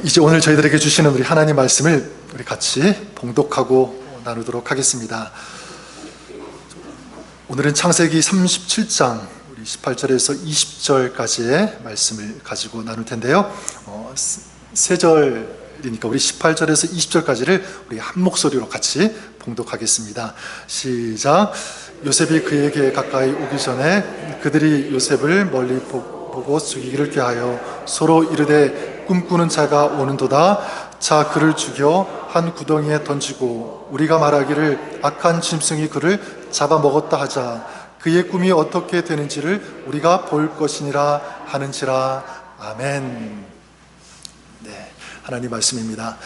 이제 오늘 저희들에게 주시는 우리 하나님 말씀을 우리 같이 봉독하고 나누도록 하겠습니다. 오늘은 창세기 37장 우리 18절에서 20절까지의 말씀을 가지고 나눌 텐데요. 세 절이니까 우리 18절에서 20절까지를 우리 한 목소리로 같이 봉독하겠습니다. 시작. 요셉이 그에게 가까이 오기 전에 그들이 요셉을 멀리 보고 죽이기를 꾀하여 서로 이르되 꿈꾸는 자가 오는도다. 자, 그를 죽여 한 구덩이에 던지고 우리가 말하기를 악한 짐승이 그를 잡아먹었다 하자. 그의 꿈이 어떻게 되는지를 우리가 볼 것이니라 하는지라. 아멘. 네, 하나님 말씀입니다.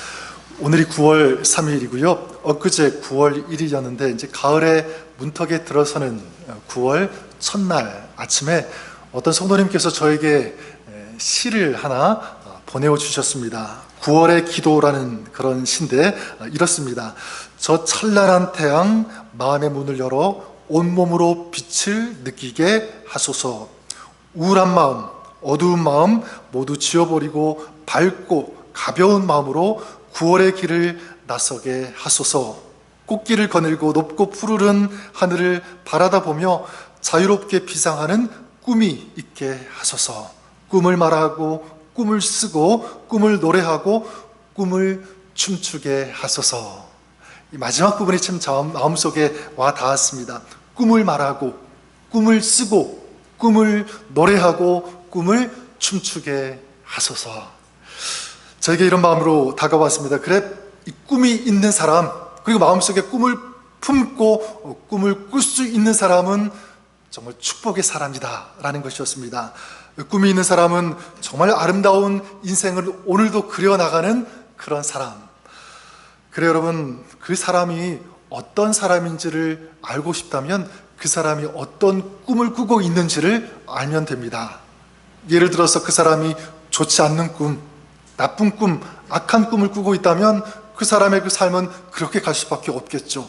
오늘이 9월 3일이고요. 엊그제 9월 1일이었는데 이제 가을의 문턱에 들어서는 9월 첫날 아침에 어떤 성도님께서 저에게 시를 하나 보내어 주셨습니다. 9월의 기도라는 그런 시인데 이렇습니다. 저 찬란한 태양 마음의 문을 열어 온몸으로 빛을 느끼게 하소서. 우울한 마음, 어두운 마음 모두 지워버리고 밝고 가벼운 마음으로 9월의 길을 나서게 하소서. 꽃길을 거닐고 높고 푸르른 하늘을 바라다 보며 자유롭게 비상하는 꿈이 있게 하소서. 꿈을 말하고 꿈을 쓰고 꿈을 노래하고 꿈을 춤추게 하소서. 이 마지막 부분이 참 마음속에 와 닿았습니다. 꿈을 말하고 꿈을 쓰고 꿈을 노래하고 꿈을 춤추게 하소서. 저에게 이런 마음으로 다가왔습니다. 그래, 이 꿈이 있는 사람, 그리고 마음속에 꿈을 품고 꿈을 꿀 수 있는 사람은 정말 축복의 사람이다 라는 것이었습니다. 꿈이 있는 사람은 정말 아름다운 인생을 오늘도 그려나가는 그런 사람. 그래, 여러분, 그 사람이 어떤 사람인지를 알고 싶다면 그 사람이 어떤 꿈을 꾸고 있는지를 알면 됩니다. 예를 들어서 그 사람이 좋지 않는 꿈, 나쁜 꿈, 악한 꿈을 꾸고 있다면 그 사람의 그 삶은 그렇게 갈 수밖에 없겠죠.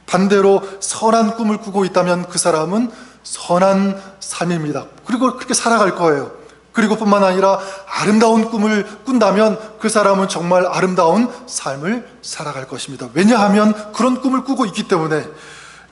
반대로 선한 꿈을 꾸고 있다면 그 사람은 선한 삶입니다. 그리고 그렇게 살아갈 거예요. 그리고 뿐만 아니라 아름다운 꿈을 꾼다면 그 사람은 정말 아름다운 삶을 살아갈 것입니다. 왜냐하면 그런 꿈을 꾸고 있기 때문에.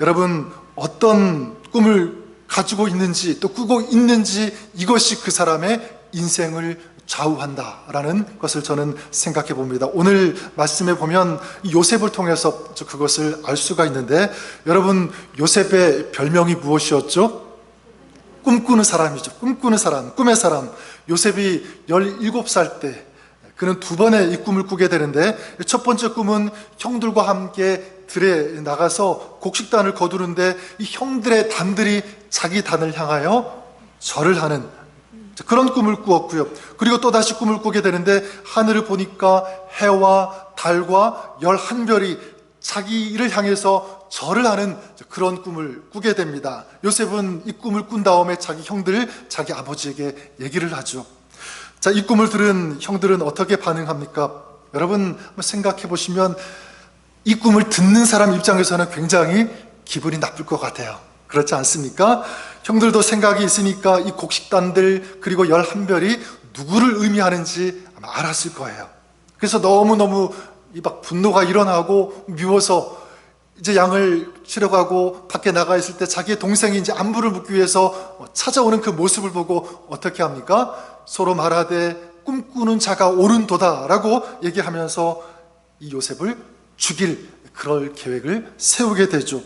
여러분, 어떤 꿈을 가지고 있는지 또 꾸고 있는지 이것이 그 사람의 인생을 좌우한다라는 것을 저는 생각해 봅니다. 오늘 말씀에 보면 요셉을 통해서 그것을 알 수가 있는데, 여러분, 요셉의 별명이 무엇이었죠? 꿈꾸는 사람이죠. 꿈꾸는 사람, 꿈의 사람. 요셉이 17살 때 그는 두 번의 이 꿈을 꾸게 되는데, 첫 번째 꿈은 형들과 함께 들에 나가서 곡식단을 거두는데 이 형들의 단들이 자기 단을 향하여 절을 하는 그런 꿈을 꾸었고요. 그리고 또다시 꿈을 꾸게 되는데 하늘을 보니까 해와 달과 11별이 자기를 향해서 절을 하는 그런 꿈을 꾸게 됩니다. 요셉은 이 꿈을 꾼 다음에 자기 형들, 자기 아버지에게 얘기를 하죠. 자, 이 꿈을 들은 형들은 어떻게 반응합니까? 여러분, 한번 생각해 보시면 이 꿈을 듣는 사람 입장에서는 굉장히 기분이 나쁠 것 같아요. 그렇지 않습니까? 형들도 생각이 있으니까 이 곡식단들 그리고 11별이 누구를 의미하는지 아마 알았을 거예요. 그래서 너무너무 막 분노가 일어나고 미워서 이제 양을 치려가고 밖에 나가 있을 때 자기의 동생이 이제 안부를 묻기 위해서 찾아오는 그 모습을 보고 어떻게 합니까? 서로 말하되 꿈꾸는 자가 옳은도다 라고 얘기하면서 이 요셉을 죽일 그럴 계획을 세우게 되죠.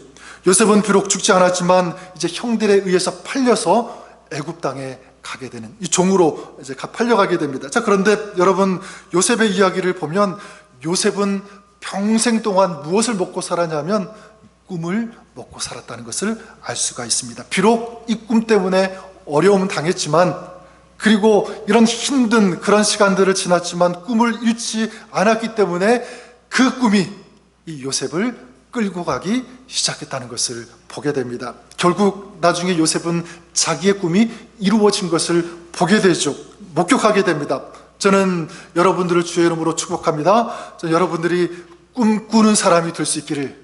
요셉은 비록 죽지 않았지만 이제 형들에 의해서 팔려서 애굽 땅에 가게 되는 이 종으로 이제 팔려가게 됩니다. 자, 그런데 여러분, 요셉의 이야기를 보면 요셉은 평생 동안 무엇을 먹고 살았냐면 꿈을 먹고 살았다는 것을 알 수가 있습니다. 비록 이 꿈 때문에 어려움은 당했지만, 그리고 이런 힘든 그런 시간들을 지났지만 꿈을 잃지 않았기 때문에 그 꿈이 이 요셉을 끌고 가기 시작했다는 것을 보게 됩니다. 결국 나중에 요셉은 자기의 꿈이 이루어진 것을 보게 되죠. 목격하게 됩니다. 저는 여러분들을 주의 이름으로 축복합니다. 저는 여러분들이 꿈꾸는 사람이 될 수 있기를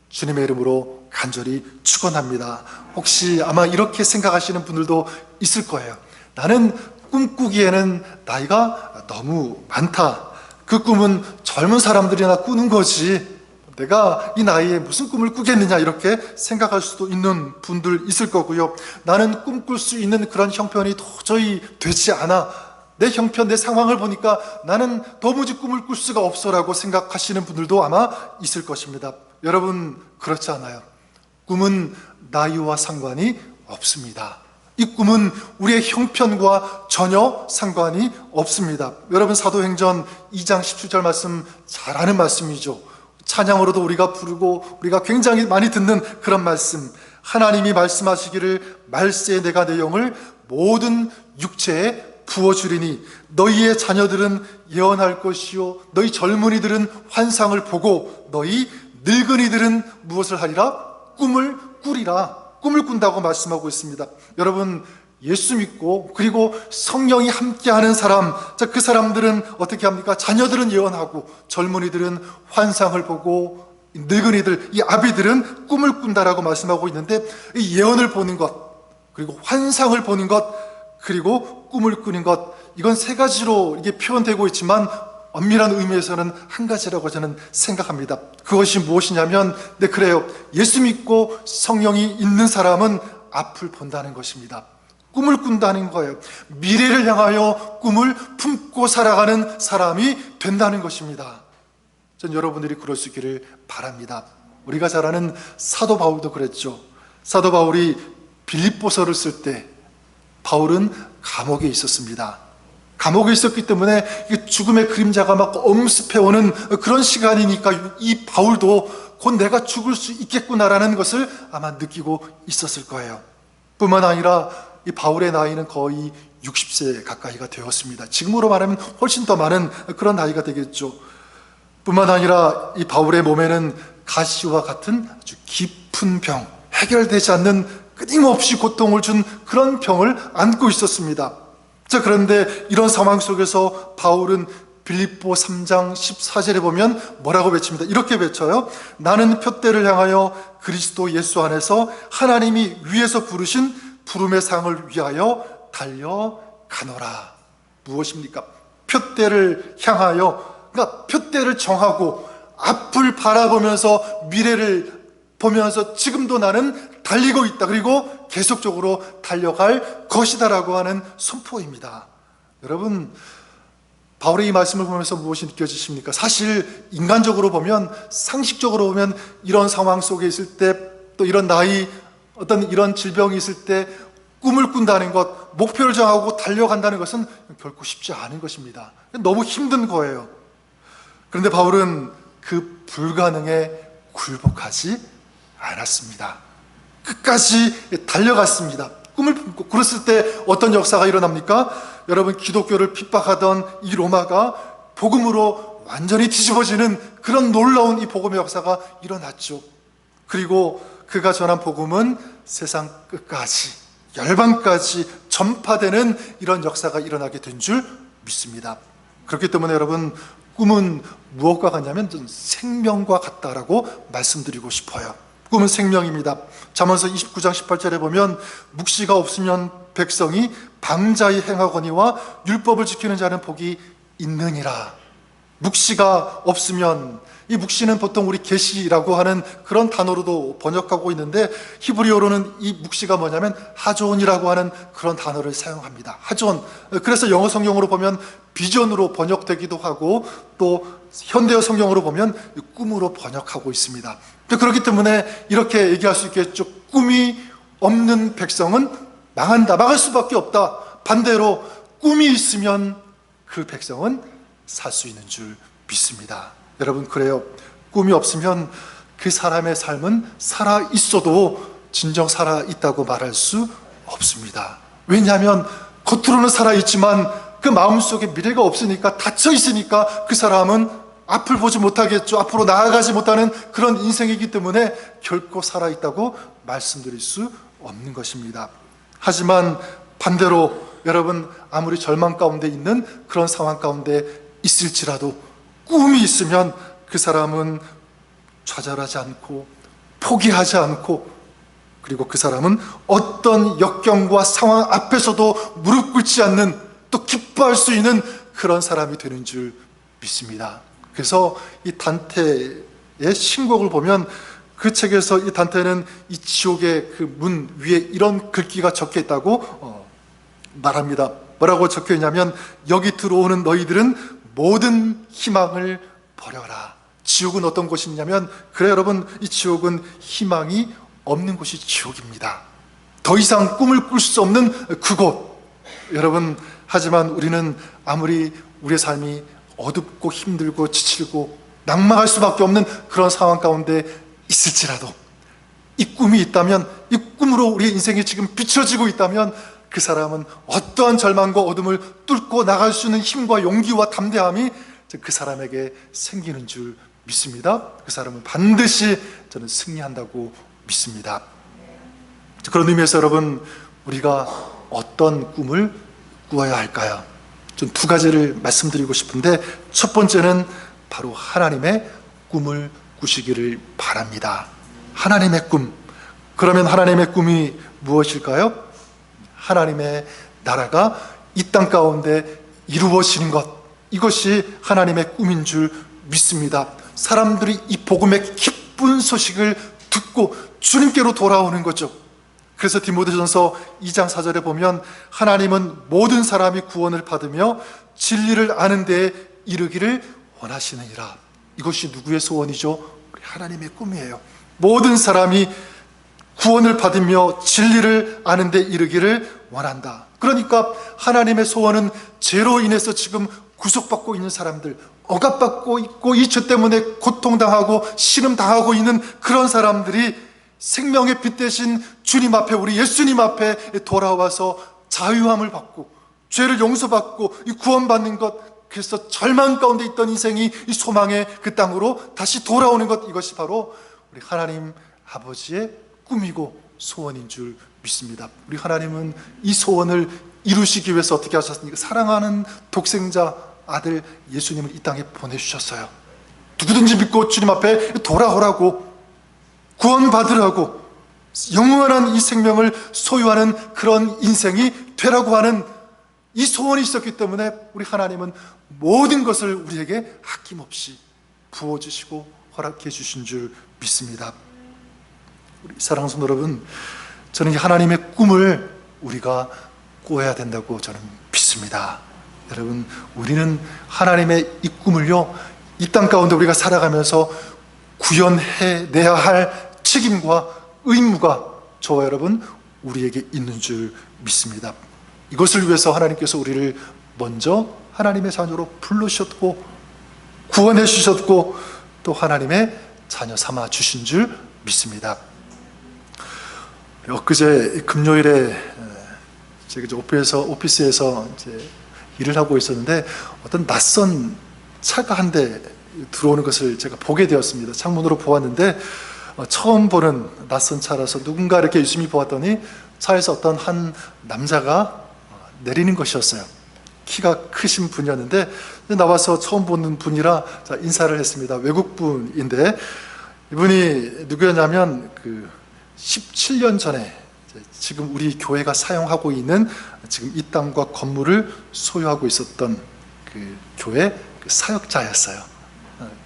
주님의 이름으로 간절히 축원합니다. 혹시 아마 이렇게 생각하시는 분들도 있을 거예요. 나는 꿈꾸기에는 나이가 너무 많다. 그 꿈은 젊은 사람들이나 꾸는 거지, 내가 이 나이에 무슨 꿈을 꾸겠느냐, 이렇게 생각할 수도 있는 분들 있을 거고요. 나는 꿈꿀 수 있는 그런 형편이 도저히 되지 않아, 내 형편, 내 상황을 보니까 나는 도무지 꿈을 꿀 수가 없어라고 생각하시는 분들도 아마 있을 것입니다. 여러분, 그렇지 않아요. 꿈은 나이와 상관이 없습니다. 이 꿈은 우리의 형편과 전혀 상관이 없습니다. 여러분, 사도행전 2장 17절 말씀 잘 아는 말씀이죠. 찬양으로도 우리가 부르고 우리가 굉장히 많이 듣는 그런 말씀, 하나님이 말씀하시기를 말세에 내가 내 영을 모든 육체에 부어주리니 너희의 자녀들은 예언할 것이요 너희 젊은이들은 환상을 보고 너희 늙은이들은 무엇을 하리라? 꿈을 꾸리라. 꿈을 꾼다고 말씀하고 있습니다. 여러분, 예수 믿고 그리고 성령이 함께하는 사람, 자, 그 사람들은 어떻게 합니까? 자녀들은 예언하고 젊은이들은 환상을 보고 늙은이들, 이 아비들은 꿈을 꾼다라고 말씀하고 있는데, 이 예언을 보는 것, 그리고 환상을 보는 것, 그리고 꿈을 꾸는 것, 이건 세 가지로 이게 표현되고 있지만 엄밀한 의미에서는 한 가지라고 저는 생각합니다. 그것이 무엇이냐면, 네, 그래요. 예수 믿고 성령이 있는 사람은 앞을 본다는 것입니다. 꿈을 꾼다는 거예요. 미래를 향하여 꿈을 품고 살아가는 사람이 된다는 것입니다. 전 여러분들이 그럴 수 있기를 바랍니다. 우리가 잘 아는 사도 바울도 그랬죠. 사도 바울이 빌립보서를 쓸 때 바울은 감옥에 있었습니다. 감옥에 있었기 때문에 죽음의 그림자가 막 엄습해오는 그런 시간이니까 이 바울도 곧 내가 죽을 수 있겠구나라는 것을 아마 느끼고 있었을 거예요. 뿐만 아니라 이 바울의 나이는 거의 60세 가까이가 되었습니다. 지금으로 말하면 훨씬 더 많은 그런 나이가 되겠죠. 뿐만 아니라 이 바울의 몸에는 가시와 같은 아주 깊은 병, 해결되지 않는 끊임없이 고통을 준 그런 병을 안고 있었습니다. 자, 그런데 이런 상황 속에서 바울은 빌립보 3장 14절에 보면 뭐라고 외칩니다. 이렇게 외쳐요. 나는 표대를 향하여 그리스도 예수 안에서 하나님이 위에서 부르신 부름의 상을 위하여 달려가노라. 무엇입니까? 표대를 향하여, 그러니까 표대를 정하고 앞을 바라보면서 미래를 보면서 지금도 나는 달리고 있다. 그리고 계속적으로 달려갈 것이다라고 하는 선포입니다. 여러분, 바울의 이 말씀을 보면서 무엇이 느껴지십니까? 사실 인간적으로 보면, 상식적으로 보면 이런 상황 속에 있을 때, 또 이런 나이, 어떤 이런 질병이 있을 때 꿈을 꾼다는 것, 목표를 정하고 달려간다는 것은 결코 쉽지 않은 것입니다. 너무 힘든 거예요. 그런데 바울은 그 불가능에 굴복하지 않았습니다. 끝까지 달려갔습니다. 꿈을 품고. 그랬을 때 어떤 역사가 일어납니까? 여러분, 기독교를 핍박하던 이 로마가 복음으로 완전히 뒤집어지는 그런 놀라운 이 복음의 역사가 일어났죠. 그리고 그가 전한 복음은 세상 끝까지, 열방까지 전파되는 이런 역사가 일어나게 된 줄 믿습니다. 그렇기 때문에 여러분, 꿈은 무엇과 같냐면 생명과 같다라고 말씀드리고 싶어요. 꿈은 생명입니다. 잠언서 29장 18절에 보면 묵시가 없으면 백성이 방자히 행하거니와 율법을 지키는 자는 복이 있느니라. 묵시가 없으면, 이 묵시는 보통 우리 계시라고 하는 그런 단어로도 번역하고 있는데, 히브리어로는 이 묵시가 뭐냐면 하존이라고 하는 그런 단어를 사용합니다. 하존. 그래서 영어 성경으로 보면 비전으로 번역되기도 하고, 또 현대어 성경으로 보면 꿈으로 번역하고 있습니다. 그렇기 때문에 이렇게 얘기할 수 있겠죠. 꿈이 없는 백성은 망한다. 망할 수밖에 없다. 반대로 꿈이 있으면 그 백성은 살 수 있는 줄 믿습니다. 여러분, 그래요. 꿈이 없으면 그 사람의 삶은 살아 있어도 진정 살아 있다고 말할 수 없습니다. 왜냐하면 겉으로는 살아 있지만 그 마음속에 미래가 없으니까, 닫혀 있으니까 그 사람은 앞을 보지 못하겠죠. 앞으로 나아가지 못하는 그런 인생이기 때문에 결코 살아 있다고 말씀드릴 수 없는 것입니다. 하지만 반대로 여러분, 아무리 절망 가운데 있는 그런 상황 가운데 있을지라도 꿈이 있으면 그 사람은 좌절하지 않고 포기하지 않고, 그리고 그 사람은 어떤 역경과 상황 앞에서도 무릎 꿇지 않는, 또 기뻐할 수 있는 그런 사람이 되는 줄 믿습니다. 그래서 이 단테의 신곡을 보면 그 책에서 이 단테는 이 지옥의 그 문 위에 이런 글귀가 적혀 있다고 말합니다. 뭐라고 적혀 있냐면, 여기 들어오는 너희들은 모든 희망을 버려라. 지옥은 어떤 곳이냐면, 그래 여러분, 이 지옥은 희망이 없는 곳이 지옥입니다. 더 이상 꿈을 꿀 수 없는 그곳. 여러분, 하지만 우리는 아무리 우리의 삶이 어둡고 힘들고 지치고 낙망할 수밖에 없는 그런 상황 가운데 있을지라도, 이 꿈이 있다면, 이 꿈으로 우리의 인생이 지금 비춰지고 있다면, 그 사람은 어떠한 절망과 어둠을 뚫고 나갈 수 있는 힘과 용기와 담대함이 그 사람에게 생기는 줄 믿습니다. 그 사람은 반드시 저는 승리한다고 믿습니다. 그런 의미에서 여러분, 우리가 어떤 꿈을 꾸어야 할까요? 좀 두 가지를 말씀드리고 싶은데, 첫 번째는 바로 하나님의 꿈을 꾸시기를 바랍니다. 하나님의 꿈. 그러면 하나님의 꿈이 무엇일까요? 하나님의 나라가 이 땅 가운데 이루어지는 것, 이것이 하나님의 꿈인 줄 믿습니다. 사람들이 이 복음의 기쁜 소식을 듣고 주님께로 돌아오는 거죠. 그래서 디모데전서 2장 4절에 보면, 하나님은 모든 사람이 구원을 받으며 진리를 아는 데에 이르기를 원하시느니라. 이것이 누구의 소원이죠? 우리 하나님의 꿈이에요. 모든 사람이 구원을 받으며 진리를 아는 데 이르기를 원한다. 그러니까 하나님의 소원은 죄로 인해서 지금 구속받고 있는 사람들, 억압받고 있고 이 죄 때문에 고통당하고 신음당하고 있는 그런 사람들이 생명의 빛 대신 주님 앞에, 우리 예수님 앞에 돌아와서 자유함을 받고 죄를 용서받고 이 구원받는 것, 그래서 절망 가운데 있던 인생이 이 소망의 그 땅으로 다시 돌아오는 것, 이것이 바로 우리 하나님 아버지의 꿈이고 소원인 줄 믿습니다. 우리 하나님은 이 소원을 이루시기 위해서 어떻게 하셨습니까? 사랑하는 독생자 아들 예수님을 이 땅에 보내주셨어요. 누구든지 믿고 주님 앞에 돌아오라고, 구원받으라고, 영원한 이 생명을 소유하는 그런 인생이 되라고 하는 이 소원이 있었기 때문에 우리 하나님은 모든 것을 우리에게 아낌없이 부어주시고 허락해 주신 줄 믿습니다. 우리 사랑하는 성도 여러분, 저는 이 하나님의 꿈을 우리가 꾸어야 된다고 저는 믿습니다. 여러분, 우리는 하나님의 이 꿈을요, 이 땅 가운데 우리가 살아가면서 구현해내야 할 책임과 의무가 저와 여러분 우리에게 있는 줄 믿습니다. 이것을 위해서 하나님께서 우리를 먼저 하나님의 자녀로 부르셨고 구원해 주셨고 또 하나님의 자녀 삼아 주신 줄 믿습니다. 엊그제 금요일에 제가 오피스에서 이제 일을 하고 있었는데 어떤 낯선 차가 한 대 들어오는 것을 제가 보게 되었습니다. 창문으로 보았는데 처음 보는 낯선 차라서 누군가 이렇게 유심히 보았더니 차에서 어떤 한 남자가 내리는 것이었어요. 키가 크신 분이었는데 나와서 처음 보는 분이라 인사를 했습니다. 외국분인데 이분이 누구였냐면 17년 전에 지금 우리 교회가 사용하고 있는 지금 이 땅과 건물을 소유하고 있었던 그 교회 사역자였어요.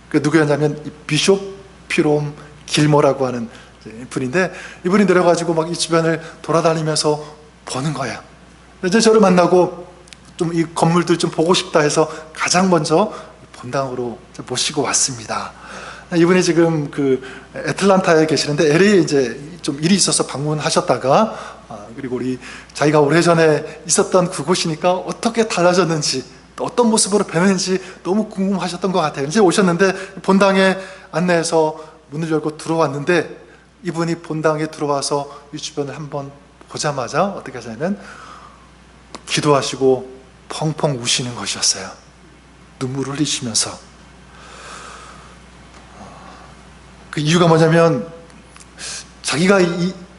그 누구였냐면 비숍 피롬 길모라고 하는 분인데 이분이 내려가지고 막 이 주변을 돌아다니면서 보는 거예요. 이제 저를 만나고 좀 이 건물들 좀 보고 싶다 해서 가장 먼저 본당으로 모시고 왔습니다. 이분이 지금 애틀란타에 계시는데 LA에 이제 좀 일이 있어서 방문하셨다가 그리고 우리 자기가 오래전에 있었던 그곳이니까 어떻게 달라졌는지 또 어떤 모습으로 변했는지 너무 궁금하셨던 것 같아요. 이제 오셨는데 본당에 안내해서 문을 열고 들어왔는데 이분이 본당에 들어와서 이 주변을 한번 보자마자 어떻게 하냐면 기도하시고 펑펑 우시는 것이었어요. 눈물을 흘리시면서. 그 이유가 뭐냐면 자기가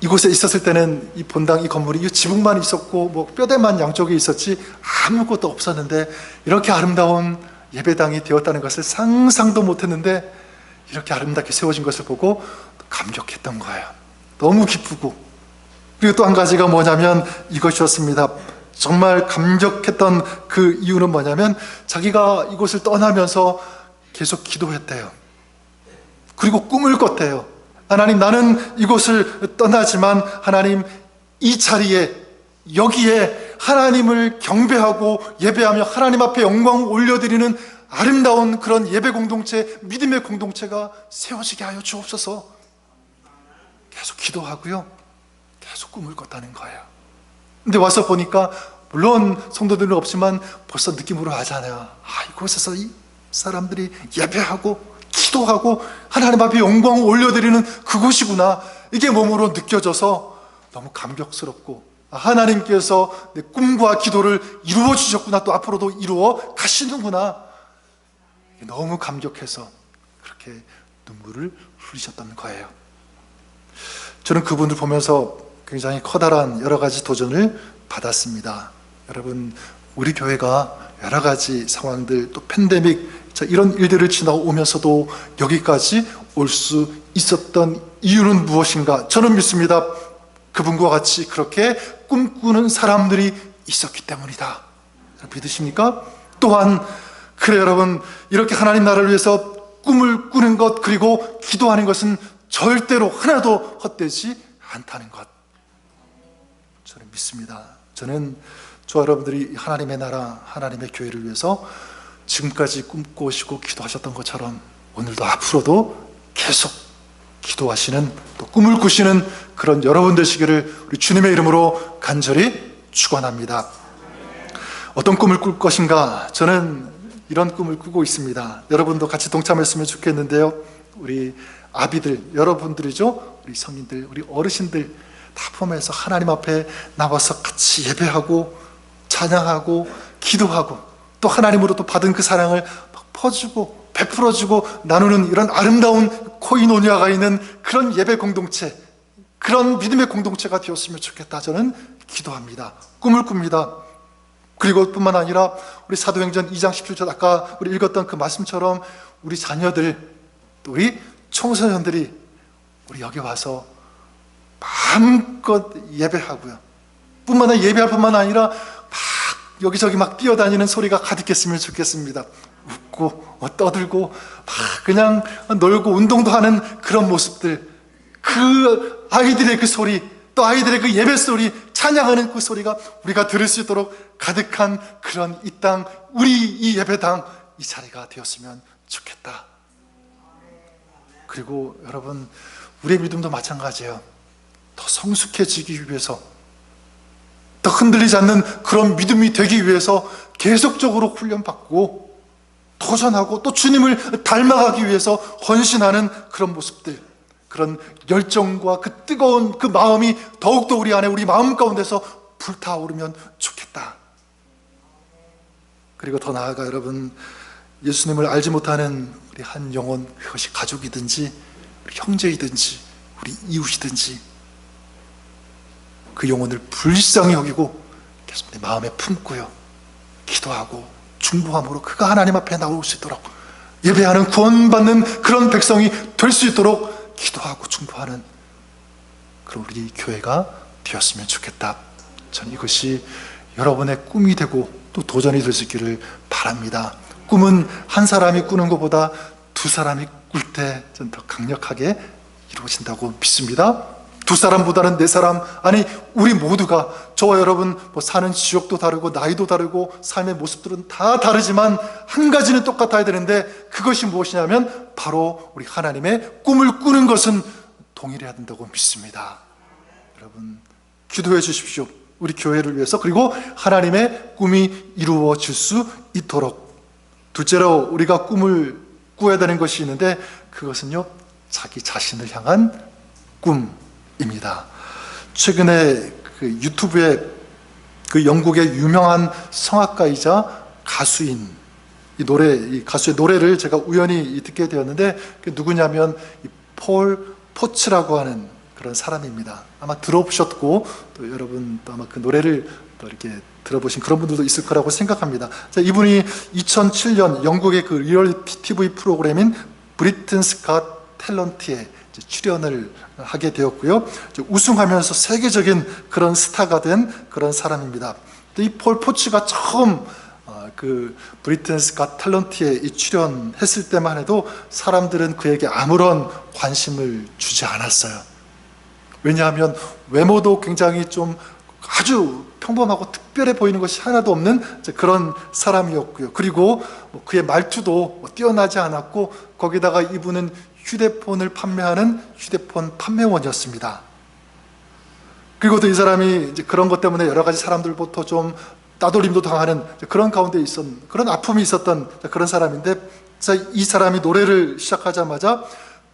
이곳에 있었을 때는 이 본당 이 건물이 이 지붕만 있었고 뭐 뼈대만 양쪽에 있었지 아무것도 없었는데 이렇게 아름다운 예배당이 되었다는 것을 상상도 못했는데 이렇게 아름답게 세워진 것을 보고 감격했던 거예요. 너무 기쁘고. 그리고 또 한 가지가 뭐냐면 이것이었습니다. 정말 감격했던 그 이유는 뭐냐면 자기가 이곳을 떠나면서 계속 기도했대요. 그리고 꿈을 꿨대요. 하나님, 나는 이곳을 떠나지만 하나님, 이 자리에, 여기에 하나님을 경배하고 예배하며 하나님 앞에 영광을 올려드리는 아름다운 그런 예배 공동체, 믿음의 공동체가 세워지게 하여 주옵소서. 계속 기도하고요, 계속 꿈을 꿨다는 거예요. 근데 와서 보니까 물론 성도들은 없지만 벌써 느낌으로 하잖아요. 이곳에서 이 사람들이 예배하고 기도하고 하나님 앞에 영광을 올려드리는 그곳이구나, 이게 몸으로 느껴져서 너무 감격스럽고, 하나님께서 내 꿈과 기도를 이루어 주셨구나, 또 앞으로도 이루어 가시는구나, 너무 감격해서 그렇게 눈물을 흘리셨던 거예요. 저는 그분을 보면서 굉장히 커다란 여러 가지 도전을 받았습니다. 여러분, 우리 교회가 여러 가지 상황들, 또 팬데믹, 이런 일들을 지나오면서도 여기까지 올 수 있었던 이유는 무엇인가? 저는 믿습니다. 그분과 같이 그렇게 꿈꾸는 사람들이 있었기 때문이다. 믿으십니까? 또한 그래, 여러분, 이렇게 하나님 나라를 위해서 꿈을 꾸는 것, 그리고 기도하는 것은 절대로 하나도 헛되지 않다는 것, 저는 믿습니다. 저는 저와 여러분들이 하나님의 나라, 하나님의 교회를 위해서 지금까지 꿈꾸시고 기도하셨던 것처럼 오늘도 앞으로도 계속 기도하시는, 또 꿈을 꾸시는 그런 여러분 되시기를 우리 주님의 이름으로 간절히 축원합니다. 어떤 꿈을 꿀 것인가? 저는 이런 꿈을 꾸고 있습니다. 여러분도 같이 동참했으면 좋겠는데요, 우리 아비들, 여러분들이죠, 우리 성인들, 우리 어르신들 다 포함해서 하나님 앞에 나와서 같이 예배하고 찬양하고 기도하고, 또 하나님으로 또 받은 그 사랑을 퍼주고 베풀어주고 나누는 이런 아름다운 코이노니아가 있는 그런 예배 공동체, 그런 믿음의 공동체가 되었으면 좋겠다, 저는 기도합니다. 꿈을 꿉니다. 그리고 뿐만 아니라 우리 사도행전 2장 17절 아까 우리 읽었던 그 말씀처럼 우리 자녀들, 또 우리 청소년들이 우리 여기 와서 마음껏 예배하고요, 뿐만 아니라 예배할 뿐만 아니라 막 여기저기 막 뛰어다니는 소리가 가득했으면 좋겠습니다. 웃고 떠들고 막 그냥 놀고 운동도 하는 그런 모습들, 그 아이들의 그 소리, 또 아이들의 그 예배 소리, 찬양하는 그 소리가 우리가 들을 수 있도록 가득한 그런 이 땅, 우리 이 예배당, 이 자리가 되었으면 좋겠다. 그리고 여러분, 우리의 믿음도 마찬가지예요. 더 성숙해지기 위해서, 더 흔들리지 않는 그런 믿음이 되기 위해서 계속적으로 훈련받고 도전하고, 또 주님을 닮아가기 위해서 헌신하는 그런 모습들, 그런 열정과 그 뜨거운 그 마음이 더욱더 우리 안에, 우리 마음 가운데서 불타오르면 좋겠다. 그리고 더 나아가 여러분, 예수님을 알지 못하는 우리 한 영혼, 그것이 가족이든지 우리 형제이든지 우리 이웃이든지, 그 영혼을 불쌍히 여기고 계속 내 마음에 품고요, 기도하고 중보함으로 그가 하나님 앞에 나올 수 있도록, 예배하는 구원받는 그런 백성이 될 수 있도록 기도하고 중보하는 그런 우리 교회가 되었으면 좋겠다. 저는 이것이 여러분의 꿈이 되고 또 도전이 될 수 있기를 바랍니다. 꿈은 한 사람이 꾸는 것보다 두 사람이 꿀 때 좀 더 강력하게 이루어진다고 믿습니다. 두 사람보다는 네 사람, 아니 우리 모두가, 저와 여러분 사는 지역도 다르고 나이도 다르고 삶의 모습들은 다 다르지만 한 가지는 똑같아야 되는데, 그것이 무엇이냐면 바로 우리 하나님의 꿈을 꾸는 것은 동일해야 된다고 믿습니다. 여러분, 기도해 주십시오. 우리 교회를 위해서, 그리고 하나님의 꿈이 이루어질 수 있도록. 둘째로 우리가 꿈을 꾸어야 되는 것이 있는데, 그것은요, 자기 자신을 향한 꿈입니다. 최근에 그 유튜브에 그 영국의 유명한 성악가이자 가수인 이 가수의 노래를 제가 우연히 듣게 되었는데, 그 누구냐면 폴 포츠라고 하는 그런 사람입니다. 아마 들어보셨고, 또 여러분 또 아마 그 노래를 또 이렇게 들어보신 그런 분들도 있을 거라고 생각합니다. 자, 이분이 2007년 영국의 그 리얼리티 TV 프로그램인 브리튼스 갓 탤런트에 출연을 하게 되었고요, 우승하면서 세계적인 그런 스타가 된 그런 사람입니다. 이 폴 포츠가 처음 그 브리튼스 갓 탤런트에 출연했을 때만 해도 사람들은 그에게 아무런 관심을 주지 않았어요. 왜냐하면 외모도 굉장히 좀 아주 평범하고 특별해 보이는 것이 하나도 없는 그런 사람이었고요. 그리고 그의 말투도 뛰어나지 않았고, 거기다가 이분은 휴대폰을 판매하는 휴대폰 판매원이었습니다. 그리고 또 이 사람이 이제 그런 것 때문에 여러 가지 사람들부터 좀 따돌림도 당하는 그런 가운데 그런 아픔이 있었던 그런 사람인데, 이 사람이 노래를 시작하자마자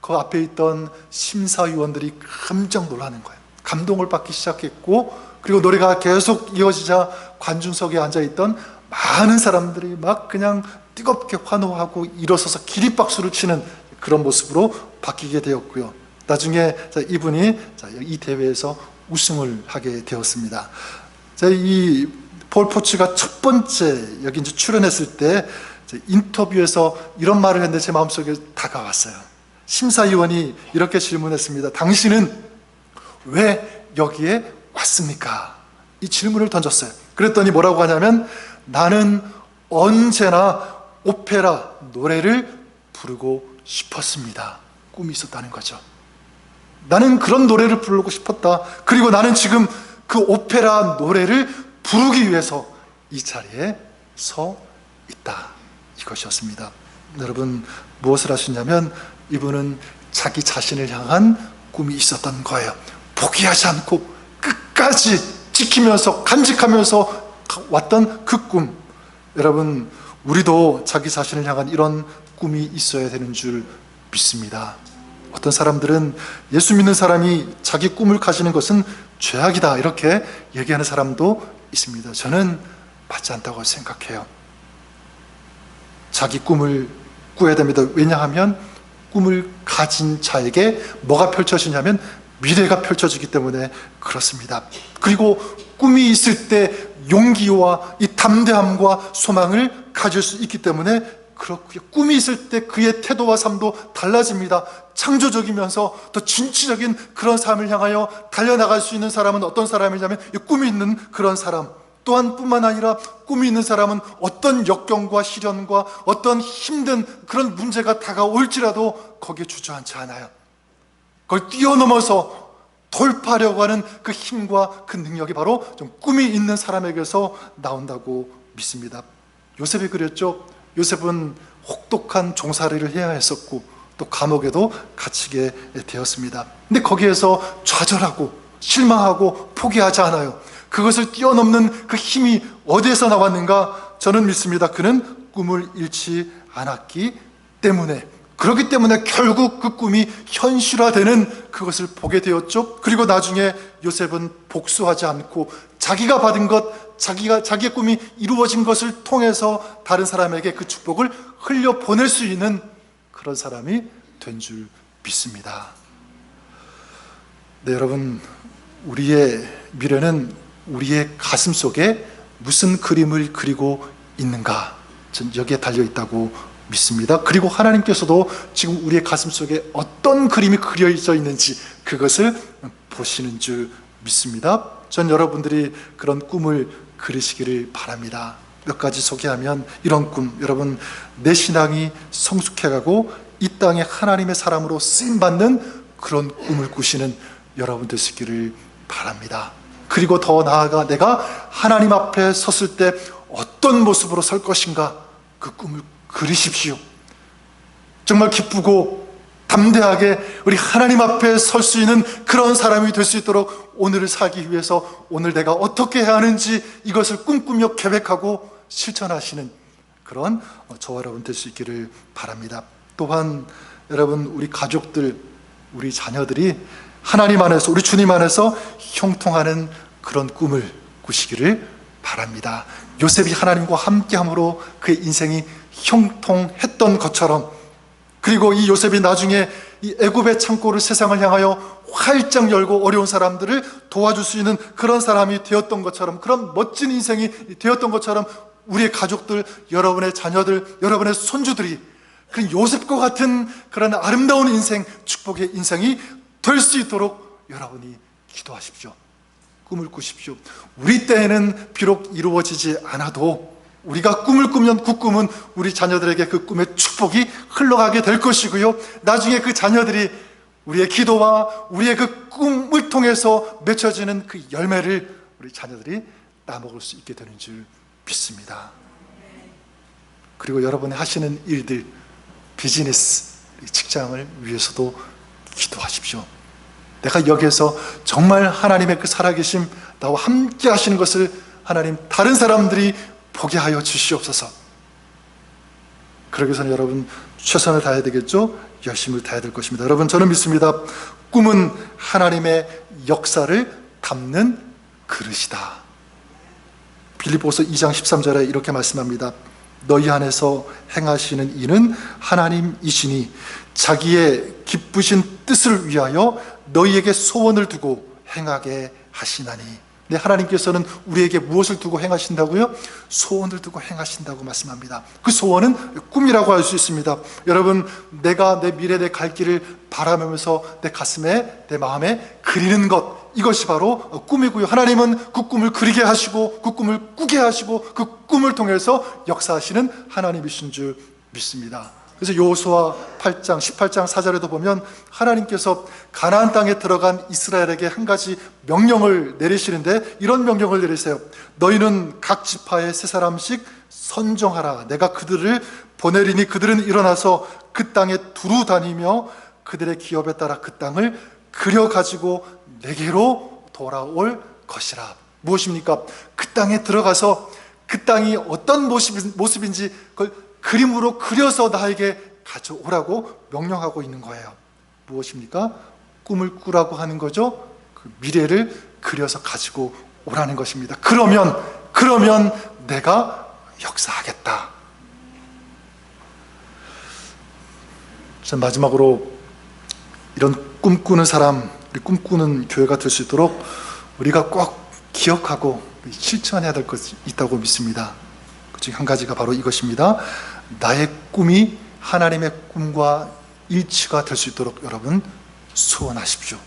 그 앞에 있던 심사위원들이 깜짝 놀라는 거예요. 감동을 받기 시작했고, 그리고 노래가 계속 이어지자 관중석에 앉아있던 많은 사람들이 막 그냥 뜨겁게 환호하고 일어서서 기립박수를 치는 그런 모습으로 바뀌게 되었고요. 나중에 이분이 이 대회에서 우승을 하게 되었습니다. 이 폴 포츠가 첫 번째 여기 이제 출연했을 때 인터뷰에서 이런 말을 했는데 제 마음속에 다가왔어요. 심사위원이 이렇게 질문했습니다. 당신은 왜 여기에 왔습니까? 이 질문을 던졌어요. 그랬더니 뭐라고 하냐면, 나는 언제나 오페라 노래를 부르고 싶었습니다. 꿈이 있었다는 거죠. 나는 그런 노래를 부르고 싶었다. 그리고 나는 지금 그 오페라 노래를 부르기 위해서 이 자리에 서 있다. 이것이었습니다. 여러분, 무엇을 하시냐면 이분은 자기 자신을 향한 꿈이 있었던 거예요. 포기하지 않고 끝까지 지키면서 간직하면서 왔던 그 꿈. 여러분, 우리도 자기 자신을 향한 이런 꿈이 있어야 되는 줄 믿습니다. 어떤 사람들은 예수 믿는 사람이 자기 꿈을 가지는 것은 죄악이다, 이렇게 얘기하는 사람도 있습니다. 저는 맞지 않다고 생각해요. 자기 꿈을 꾸어야 됩니다. 왜냐하면 꿈을 가진 자에게 뭐가 펼쳐지냐면 미래가 펼쳐지기 때문에 그렇습니다. 그리고 꿈이 있을 때 용기와 이 담대함과 소망을 가질 수 있기 때문에 그렇고요. 꿈이 있을 때 그의 태도와 삶도 달라집니다. 창조적이면서 더 진취적인 그런 삶을 향하여 달려나갈 수 있는 사람은 어떤 사람이냐면 꿈이 있는 그런 사람. 또한 뿐만 아니라 꿈이 있는 사람은 어떤 역경과 시련과 어떤 힘든 그런 문제가 다가올지라도 거기에 주저앉지 않아요. 그걸 뛰어넘어서 돌파하려고 하는 그 힘과 그 능력이 바로 좀 꿈이 있는 사람에게서 나온다고 믿습니다. 요셉이 그랬죠. 요셉은 혹독한 종살이를 해야 했었고 또 감옥에도 갇히게 되었습니다. 근데 거기에서 좌절하고 실망하고 포기하지 않아요. 그것을 뛰어넘는 그 힘이 어디에서 나왔는가? 저는 믿습니다. 그는 꿈을 잃지 않았기 때문에, 그렇기 때문에 결국 그 꿈이 현실화되는 그것을 보게 되었죠. 그리고 나중에 요셉은 복수하지 않고 자기가 받은 것, 자기의 꿈이 이루어진 것을 통해서 다른 사람에게 그 축복을 흘려보낼 수 있는 그런 사람이 된 줄 믿습니다. 네, 여러분, 우리의 미래는 우리의 가슴 속에 무슨 그림을 그리고 있는가, 전 여기에 달려있다고 믿습니다. 그리고 하나님께서도 지금 우리의 가슴 속에 어떤 그림이 그려져 있는지 그것을 보시는 줄 믿습니다. 전 여러분들이 그런 꿈을 그리시기를 바랍니다. 몇 가지 소개하면, 이런 꿈, 여러분, 내 신앙이 성숙해가고 이 땅에 하나님의 사람으로 쓰임받는 그런 꿈을 꾸시는 여러분 되시기를 바랍니다. 그리고 더 나아가 내가 하나님 앞에 섰을 때 어떤 모습으로 설 것인가, 그 꿈을 그리십시오. 정말 기쁘고 담대하게 우리 하나님 앞에 설 수 있는 그런 사람이 될 수 있도록 오늘을 살기 위해서 오늘 내가 어떻게 해야 하는지 이것을 꿈꾸며 계획하고 실천하시는 그런 저와 여러분 될 수 있기를 바랍니다. 또한 여러분, 우리 가족들, 우리 자녀들이 하나님 안에서, 우리 주님 안에서 형통하는 그런 꿈을 꾸시기를 바랍니다. 요셉이 하나님과 함께함으로 그의 인생이 형통했던 것처럼, 그리고 이 요셉이 나중에 이 애굽의 창고를 세상을 향하여 활짝 열고 어려운 사람들을 도와줄 수 있는 그런 사람이 되었던 것처럼, 그런 멋진 인생이 되었던 것처럼 우리의 가족들, 여러분의 자녀들, 여러분의 손주들이 그런 요셉과 같은 그런 아름다운 인생, 축복의 인생이 될 수 있도록 여러분이 기도하십시오. 꿈을 꾸십시오. 우리 때에는 비록 이루어지지 않아도 우리가 꿈을 꾸면 그 꿈은 우리 자녀들에게 그 꿈의 축복이 흘러가게 될 것이고요, 나중에 그 자녀들이 우리의 기도와 우리의 그 꿈을 통해서 맺혀지는 그 열매를 우리 자녀들이 따먹을 수 있게 되는 줄 믿습니다. 그리고 여러분이 하시는 일들, 비즈니스, 직장을 위해서도 기도하십시오. 내가 여기에서 정말 하나님의 그 살아계심, 나와 함께 하시는 것을 하나님 다른 사람들이 보게 하여 주시옵소서. 그러기 위해서는 여러분 최선을 다해야 되겠죠? 열심을 다해야 될 것입니다. 여러분, 저는 믿습니다. 꿈은 하나님의 역사를 담는 그릇이다. 빌립보서 2장 13절에 이렇게 말씀합니다. 너희 안에서 행하시는 이는 하나님이시니 자기의 기쁘신 뜻을 위하여 너희에게 소원을 두고 행하게 하시나니. 네, 하나님께서는 우리에게 무엇을 두고 행하신다고요? 소원을 두고 행하신다고 말씀합니다. 그 소원은 꿈이라고 할 수 있습니다. 여러분, 내가 내 미래, 내 갈 길을 바라보면서 내 가슴에, 내 마음에 그리는 것, 이것이 바로 꿈이고요. 하나님은 그 꿈을 그리게 하시고 그 꿈을 꾸게 하시고 그 꿈을 통해서 역사하시는 하나님이신 줄 믿습니다. 그래서 여호수아 8장 18장 4절에도 보면 하나님께서 가나안 땅에 들어간 이스라엘에게 한 가지 명령을 내리시는데 이런 명령을 내리세요. 너희는 각 지파에 세 사람씩 선정하라. 내가 그들을 보내리니 그들은 일어나서 그 땅에 두루 다니며 그들의 기업에 따라 그 땅을 그려가지고 내게로 돌아올 것이라. 무엇입니까? 그 땅에 들어가서 그 땅이 어떤 모습인지 그걸 그림으로 그려서 나에게 가져오라고 명령하고 있는 거예요. 무엇입니까? 꿈을 꾸라고 하는 거죠. 그 미래를 그려서 가지고 오라는 것입니다. 그러면 내가 역사하겠다. 마지막으로 이런 꿈꾸는 사람, 꿈꾸는 교회가 될 수 있도록 우리가 꼭 기억하고 실천해야 될 것이 있다고 믿습니다. 그 중 한 가지가 바로 이것입니다. 나의 꿈이 하나님의 꿈과 일치가 될 수 있도록 여러분 소원하십시오.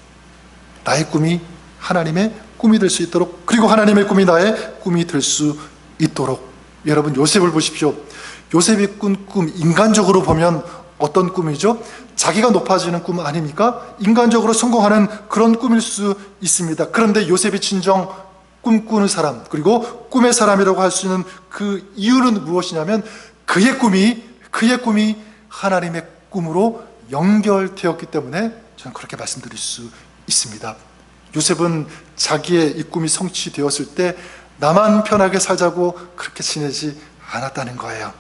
나의 꿈이 하나님의 꿈이 될 수 있도록, 그리고 하나님의 꿈이 나의 꿈이 될 수 있도록. 여러분, 요셉을 보십시오. 요셉이 꾼 꿈, 인간적으로 보면 어떤 꿈이죠? 자기가 높아지는 꿈 아닙니까? 인간적으로 성공하는 그런 꿈일 수 있습니다. 그런데 요셉이 진정 꿈꾸는 사람, 그리고 꿈의 사람이라고 할 수 있는 그 이유는 무엇이냐면 그의 꿈이 하나님의 꿈으로 연결되었기 때문에 저는 그렇게 말씀드릴 수 있습니다. 요셉은 자기의 이 꿈이 성취되었을 때 나만 편하게 살자고 그렇게 지내지 않았다는 거예요.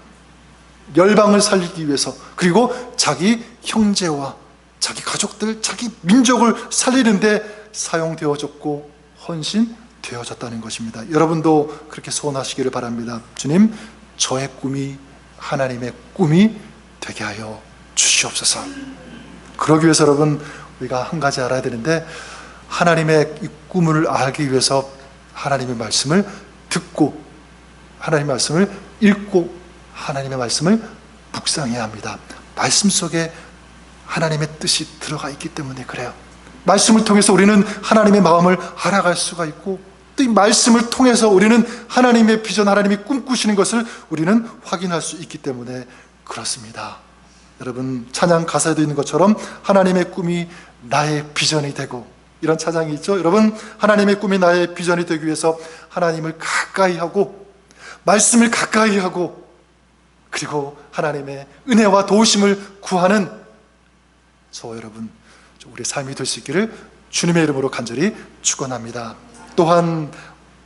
열방을 살리기 위해서, 그리고 자기 형제와 자기 가족들, 자기 민족을 살리는데 사용되어졌고 헌신되어졌다는 것입니다. 여러분도 그렇게 소원하시기를 바랍니다. 주님, 저의 꿈이 하나님의 꿈이 되게 하여 주시옵소서. 그러기 위해서 여러분, 우리가 한 가지 알아야 되는데, 하나님의 이 꿈을 알기 위해서 하나님의 말씀을 듣고 하나님의 말씀을 읽고 하나님의 말씀을 묵상해야 합니다. 말씀 속에 하나님의 뜻이 들어가 있기 때문에 그래요. 말씀을 통해서 우리는 하나님의 마음을 알아갈 수가 있고, 또 이 말씀을 통해서 우리는 하나님의 비전, 하나님이 꿈꾸시는 것을 우리는 확인할 수 있기 때문에 그렇습니다. 여러분, 찬양 가사에도 있는 것처럼 하나님의 꿈이 나의 비전이 되고, 이런 찬양이 있죠. 여러분, 하나님의 꿈이 나의 비전이 되기 위해서 하나님을 가까이 하고 말씀을 가까이 하고, 그리고 하나님의 은혜와 도우심을 구하는 저와 여러분, 우리의 삶이 될 수 있기를 주님의 이름으로 간절히 축원합니다. 또한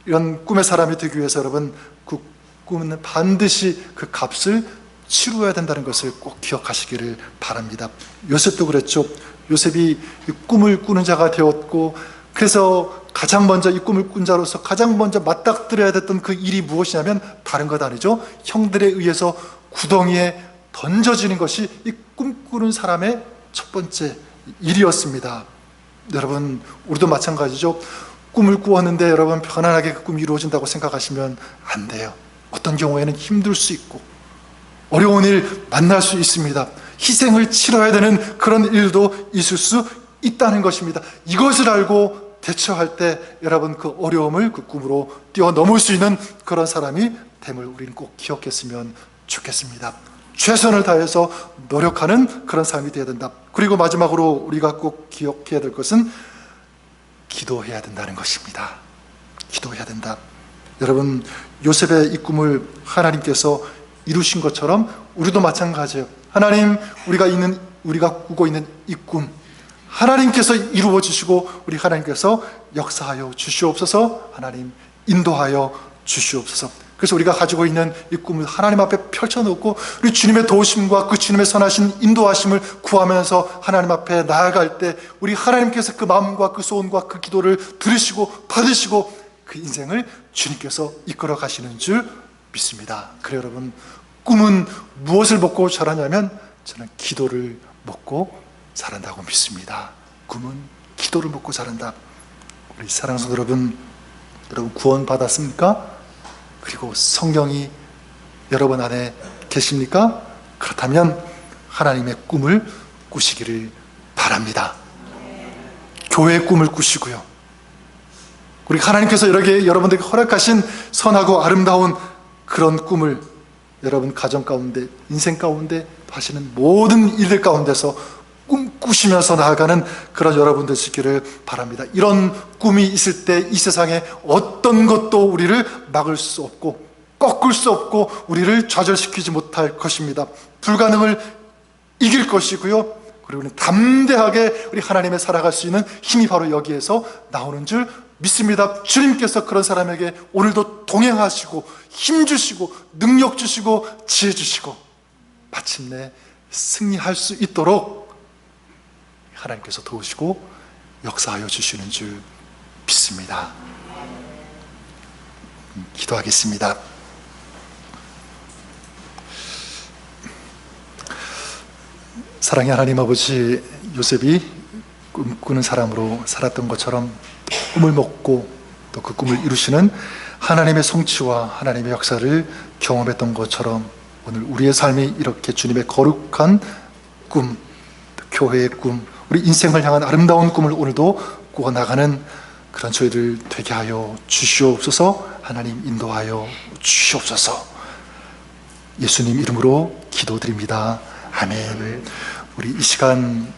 이런 꿈의 사람이 되기 위해서 여러분, 그 꿈은 반드시 그 값을 치루어야 된다는 것을 꼭 기억하시기를 바랍니다. 요셉도 그랬죠. 요셉이 이 꿈을 꾸는 자가 되었고, 그래서 가장 먼저 이 꿈을 꾼 자로서 가장 먼저 맞닥뜨려야 됐던 그 일이 무엇이냐면 다른 것 아니죠. 형들에 의해서 구덩이에 던져지는 것이 이 꿈꾸는 사람의 첫 번째 일이었습니다. 여러분, 우리도 마찬가지죠. 꿈을 꾸었는데 여러분, 편안하게 그 꿈이 이루어진다고 생각하시면 안 돼요. 어떤 경우에는 힘들 수 있고 어려운 일 만날 수 있습니다. 희생을 치러야 되는 그런 일도 있을 수 있다는 것입니다. 이것을 알고 대처할 때 여러분 그 어려움을 그 꿈으로 뛰어넘을 수 있는 그런 사람이 됨을 우리는 꼭 기억했으면 좋겠습니다. 최선을 다해서 노력하는 그런 삶이 되어야 된다. 그리고 마지막으로 우리가 꼭 기억해야 될 것은 기도해야 된다는 것입니다. 기도해야 된다. 여러분, 요셉의 이 꿈을 하나님께서 이루신 것처럼 우리도 마찬가지예요. 하나님, 우리가 꾸고 있는 이 꿈 하나님께서 이루어 주시고 우리 하나님께서 역사하여 주시옵소서. 하나님 인도하여 주시옵소서. 그래서 우리가 가지고 있는 이 꿈을 하나님 앞에 펼쳐놓고 우리 주님의 도우심과 그 주님의 선하신 인도하심을 구하면서 하나님 앞에 나아갈 때 우리 하나님께서 그 마음과 그 소원과 그 기도를 들으시고 받으시고 그 인생을 주님께서 이끌어 가시는 줄 믿습니다. 그래요, 여러분, 꿈은 무엇을 먹고 자라냐면 저는 기도를 먹고 자란다고 믿습니다. 꿈은 기도를 먹고 자란다. 우리 사랑하는 성도 여러분 구원 받았습니까? 그리고 성령이 여러분 안에 계십니까? 그렇다면 하나님의 꿈을 꾸시기를 바랍니다. 교회의 꿈을 꾸시고요, 우리 하나님께서 여러분들에게 허락하신 선하고 아름다운 그런 꿈을 여러분 가정 가운데, 인생 가운데 하시는 모든 일들 가운데서 꿈꾸시면서 나아가는 그런 여러분들 되시기를 바랍니다. 이런 꿈이 있을 때 이 세상에 어떤 것도 우리를 막을 수 없고 꺾을 수 없고 우리를 좌절시키지 못할 것입니다. 불가능을 이길 것이고요, 그리고 우리는 담대하게 우리 하나님의 살아갈 수 있는 힘이 바로 여기에서 나오는 줄 믿습니다. 주님께서 그런 사람에게 오늘도 동행하시고 힘 주시고 능력 주시고 지혜 주시고 마침내 승리할 수 있도록 하나님께서 도우시고 역사하여 주시는 줄 믿습니다. 기도하겠습니다. 사랑의 하나님 아버지, 요셉이 꿈꾸는 사람으로 살았던 것처럼 꿈을 먹고 또 그 꿈을 이루시는 하나님의 성취와 하나님의 역사를 경험했던 것처럼 오늘 우리의 삶이 이렇게 주님의 거룩한 꿈, 교회의 꿈, 우리 인생을 향한 아름다운 꿈을 오늘도 꾸어나가는 그런 저희들 되게 하여 주시옵소서. 하나님 인도하여 주시옵소서. 예수님 이름으로 기도드립니다. 아멘. 우리 이 시간